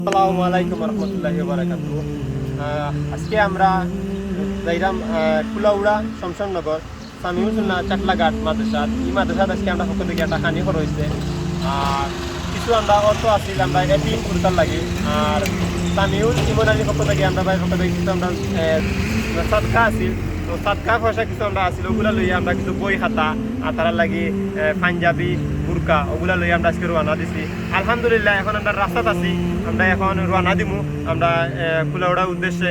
আসসালামু আলাইকুম রহমতুল্লাহি ওয়া বারাকাতুহু। আজকে আমরা যাইরাম কুলাউড়া শমশাননগর সামিউসুন্নাহ চাটলাঘাট মাদ্রাসা। এই মাদ্রাসাত আজকে আমরা পক্ষ থেকে একটা খানি খর হয়েছে। আর কিছু আমরা অর্থ আসছিল আমরা এটিএম করতাম লাগে। আর সামিউল ইমরানি পক্ষ থেকে আমরা ভাই পক্ষ থেকে কিছু আমরা সাদকা আসিল। তো সাদকা পয়সা কিছু আমরা আসিল, ওগুলা লইয়া আমরা কিছু বই খাতা আর তারা লাগি পাঞ্জাবি বুরকা ওগুলা লইয়া আমরা আজকে রওনা দিছি। আলহামদুলিল্লাহ এখন আমরা রাস্তাত আছি, আমরা এখন রওনা দিমু আমরা কুলাউড়ার উদ্দেশ্যে।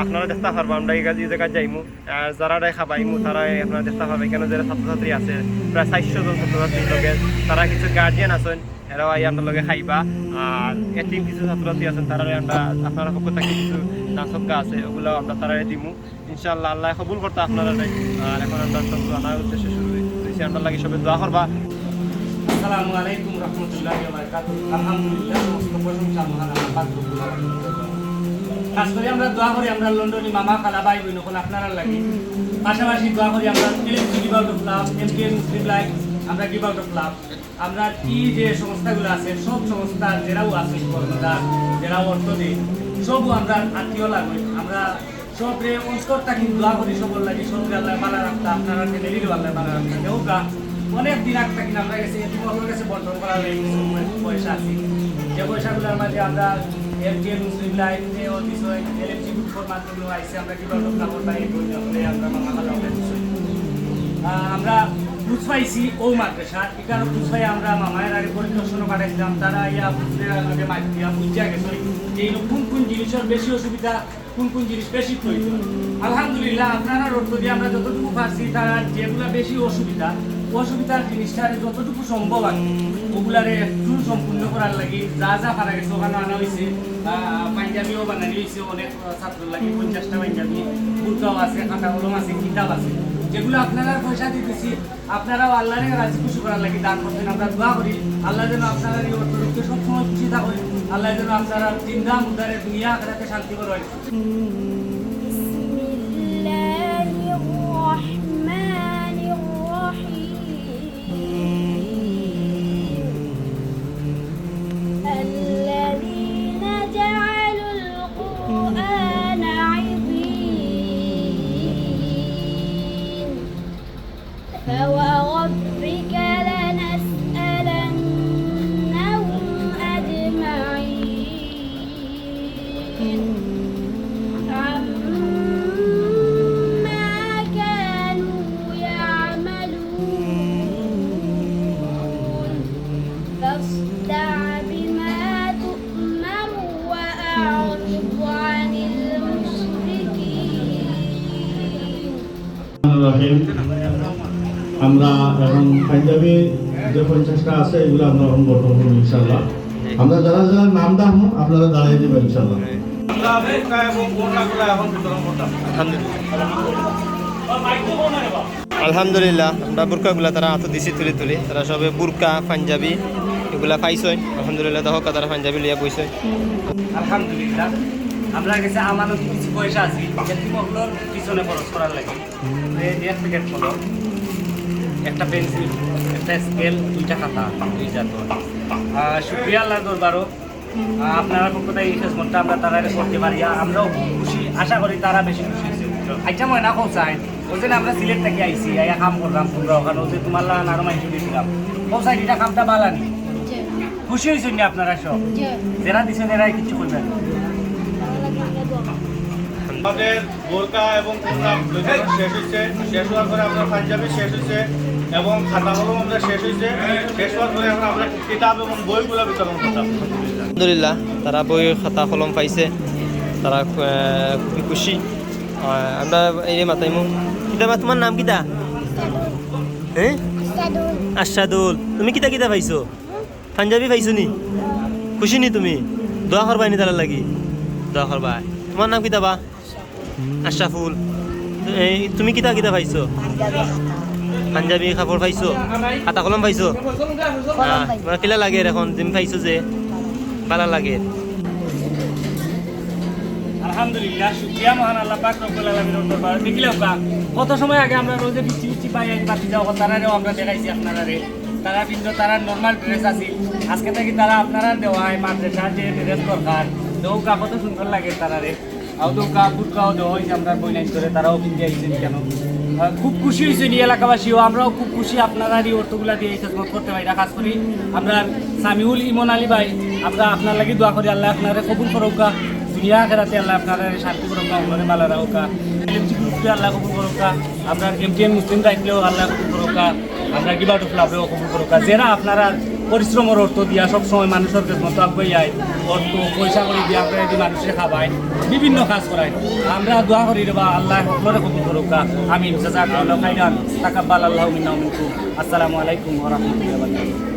আপনারা দেখতে পারবো আমরা এই জায়গায় যাইমু, আর যারা খাবাইমু তারা আপনারা দেখতে পারবেন কেন যারা ছাত্রছাত্রী আছে প্রায় 400 জন ছাত্রছাত্রীর লগে, তারা কিছু গার্জিয়ান আছেন এরাও আপনার লগে খাইবা। আর এটিম কিছু ছাত্রছাত্রী আছেন তারা আমরা আপনারা পক্ষ থেকে কিছু নাচকা আছে ওগুলো আমরা তারা দিমু ইনশাআল্লাহ। আল্লাহ কবুল করতে আপনারা। আর এখন আমরা সব আনার উদ্দেশ্যে শুরু হয়েছি, আমরা লাগে সবাই দোয়া করবা। আসসালামু আলাইকুম রহমতুল্লাহি ওয়া বারাকাতুহু। আলহামদুলিল্লাহ, সমস্ত প্রশংসা মহান আল্লাহ পাক রব্বুল আলামিনের জন্য। খাস করে আমরা দোয়া করি আমরা লন্ডনী মামা খালা ভাই বোন সকল আপনারা লাগি, পাশাপাশি দোয়া করি আমরা এলএমসি ডিভাউট ক্লাব, এমকে মুসলিম লাইফ, আমরা ডিভাউট ক্লাব, আমরা কি যে সংস্থাগুলো আছে সব সংস্থা যারাও আছে কর্মদার যারাও অর্থ দেয় সবও আমরা আত্মীয় লাগবে। আমরা সবরে অন্তর থাকি দোয়া করি সবর লাগি, সবরে আল্লাহ ভালো রাখতা, আপনারা ফ্যামিলিরও আল্লাহ ভালো রাখতা। দেওগা অনেক দিন আগ থাকি আমরা গেছি তোমার কাছে বন্টন করা লাগে কিছু পয়সা আছে, যে পয়সাগুলোর মাঝে আমরা এমকে মুসলিম লাইফ এলএমজি গ্রুপের মাধ্যমে আইসি আমরা কি বলবো কাপড় বাইরে করে আমরা মামা খালা আমরা বুঝ পাইছি ও মাদ্রাসা এখানে বুঝ পাই আমরা মামায়ের আগে পরিদর্শন কাটাইছিলাম, তারা ইয়া বুঝতে আগে মাইয়া বুঝা গেছে যে কোন কোন জিনিসের বেশি অসুবিধা কোন কোন জিনিস বেশি প্রয়োজন। আলহামদুলিল্লাহ আপনারা অর্থ দিয়ে আমরা যতটুকু পারছি তারা যেগুলো বেশি অসুবিধার জিনিসটা যতটুকু সম্ভব আছে ওগুলারে একটু সম্পূর্ণ করার লাগে যা যা পারা গেছে ওখানে আনা হয়েছে। পাঞ্জাবিও বানানি হয়েছে অনেক ছাত্র লাগে, 50টা পাঞ্জাবি, বুরকাও আছে, খাতা কলম আছে, কিতাব আছে, যেগুলো আপনারা পয়সা দিতেছি আপনারাও আল্লাহরে রাজি খুশি করার লাগে দান করতেন। আমরা দোয়া করি আল্লাহ যেন আপনারা এই অর্থরূপকে সবসময় খুশি থাকেন, আল্লাহ যেন আপনারা চিন্তা মুদারে দুনিয়া আখিরাতে শান্তি করেন। فوربك لنسألنهم أجمعين عما كانوا يعملون فاصدع بما تؤمر وأعرض عن المشركين। আমরা এখন পাঞ্জাবি যে 50টা আছে এগুলো আমরা এখন বর্তমান করবো ইনশাআল্লাহ। আমরা যারা যারা নাম দাম আপনারা দাঁড়িয়ে দেবেন ইনশাআল্লাহ। আলহামদুলিল্লাহ আমরা বুরকাগুলা তারা হাতে দিছি তুলি তুলি, তারা সবে বুরকা পাঞ্জাবি এগুলা পাইছই আলহামদুলিল্লাহ। দেখো তারা পাঞ্জাবি লিয়া বইছে আলহামদুলিল্লাহ। আমরা কাছে আমারও কিছু পয়সা আছে মহলোর পিছনে খরচ করার লাগে, এক প্যাকেট কলম, একটা পেন্সিল, একটা স্কেল, 2টা খাতা, 2টা তোর। শুক্রিয়া আল্লাহ দরবারও আপনারা পক্ষ থেকে এই খেজমতটা আমরা তারা করতে পারি, আমরাও খুশি, আশা করি তারা বেশি খুশি হয়েছে। আচ্ছা মনে না পৌঁছায় ওই জন্য আমরা সিলেট থেকে আইসি আইয়া কাম করলাম তোমরা ওখানে ওই যে তোমার লাগান আরো মাইসি দিয়েছিলাম পৌঁছায় এটা কামটা বালানি খুশি হয়েছেন না আপনারা সব যারা দিচ্ছেন এরাই কিছু করবেন। আমাদের বোরকা এবং শেষ হয়েছে, শেষ হওয়ার পরে আমরা পাঞ্জাবি শেষ হয়েছে এবং খাতা কলম আমরা শেষ হয়েছে, শেষ হওয়ার পরে আমরা কিতাব এবং বইগুলো বিতরণ করতাম। আলহামদুলিল্লাহ তারা বই খাতা কলম পাইছে, তারা খুবই খুশি। আমরা এই মাতাইমু কিতাবা। তোমার নাম কিতা? হ্যাঁ আশাদুল। তুমি কিতা কিতা পাইছো? পাঞ্জাবি পাইছো নি? খুশি নি তুমি? দোয়া করবাই নি তারা লাগি? দোয়া করবাই। তোমার নাম কিতা বা? আশরাফুল। তুমি কিতা কিতা পাইছো? পাঞ্জাবি কাপড় পাইছো, খাতা কলম পাইছো? তোমার কিলা লাগে এখন তুমি পাইছো যে ভালো লাগে? আলহামদুলিল্লাহ, শুকরিয়া মহান আল্লাহ পাক রব্বুল আলামিনের দরবারে। দেখিলাম কত সময় আগে আমরা রোজে বৃষ্টি পাই বাতি যাওয়া তারারেও আমরা দেখাইছি আপনারা, তারা কিন্তু তারা নর্মাল ড্রেস আছে আজকে থেকে তারা আপনারা দেওয়ায় মাদ্রাসা যে ড্রেস দরকার দৌকা কত সুন্দর লাগে তারারে আর দৌকা বুটকাও দেওয়া হয়েছে আমরা বইনাই করে তারাও কিনতে আইছেন কেন খুব খুশি হয়েছে এই এলাকাবাসীও আমরাও খুব খুশি আপনারা এই অর্থগুলা দিয়ে এই খেদমত করতে পারি না খাস করি আমরা সামিউল ইমন আলী ভাই আমরা আপনার লাগি দোয়া করি আল্লাহ আপনারা কবুল করুকা দুনিয়া খেলাতে আল্লাহ আপনারা শান্তি করুকা আপনারা ভালো রাখুকা এলএমজি গ্রুপে আল্লাহ কবুল করুকা আমরা এমটিএন মুসলিম রাখলেও আল্লাহ কবুল করুকা আমরা কিবা টুকলাবেও কবুল করুকা যারা আপনারা পরিশ্রমের অর্থ দিয়া সবসময় মানুষের মতো আগুয়ে যায় অর্থ পয়সা করে দিয়ে আপনারা যদি মানুষের খাবায় বিভিন্ন কাজ করায় আমরা দোয়া করি রে বা আল্লাহ সকলের কবুল করুকা আমিন জাযাকাল্লাহু খাইরান তাকাব্বাল আল্লাহু মিন্না ওয়া মিনকুম আসসালামু আলাইকুম ওয়া রাহমাতুল্লাহি ওয়া বারাকাতুহু